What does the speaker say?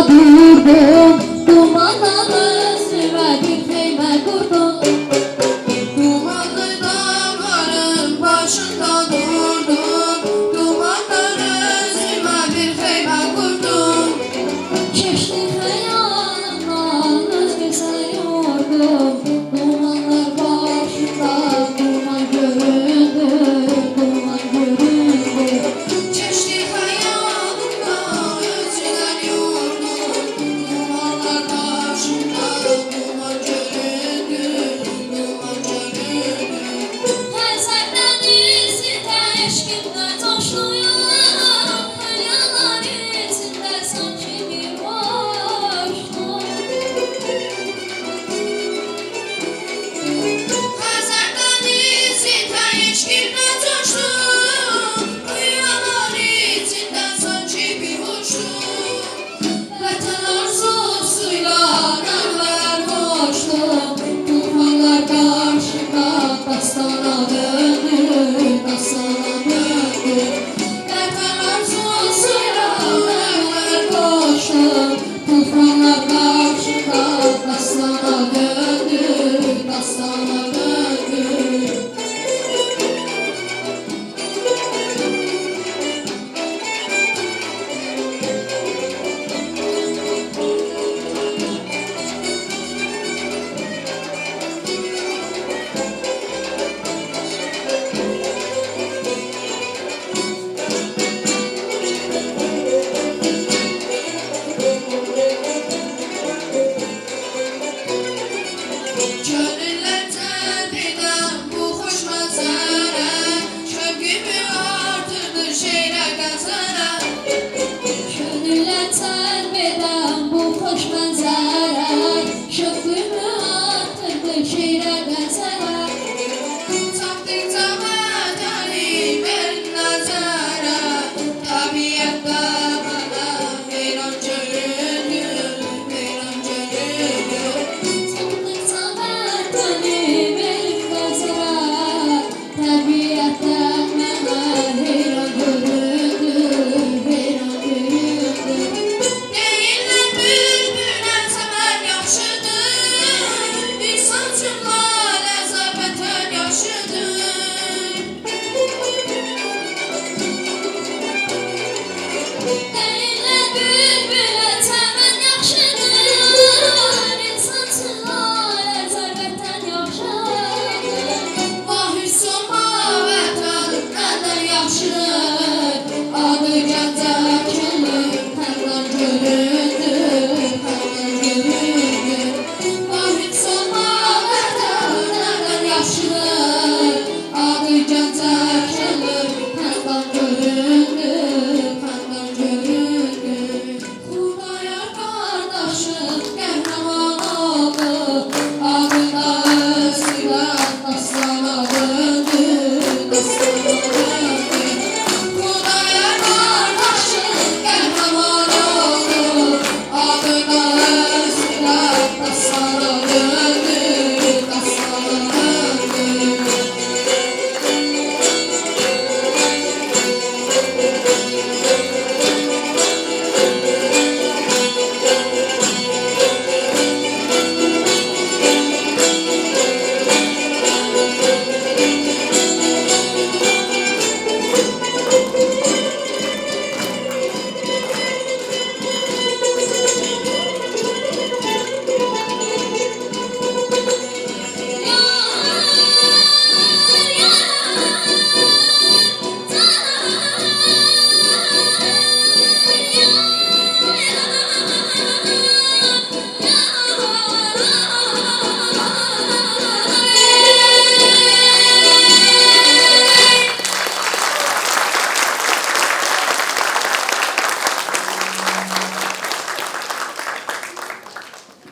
durdum, dumanla üstüme bir heybe kurdum. Dumanlı dağların başında durdum, dumanları üzüme bir heybe kurdum. Keçti xəyalımdan özgə sayıyordum. Dumanlar başında duman göründü, duman göründü. Keçti hayalımdan özüden yurdum, dumanlar başında duman göründü, duman göründü. Hər səndən izində eşqimdə coşduyum, hülyalar içində sanki bir boşluq. Hazardan izinde eşkimle coştum, rüyalar içinde sanki bir hoşum. Vətən arzusuyla dağlar boşluq, tufanlar qarşıda dastana döndü, dastana döndü.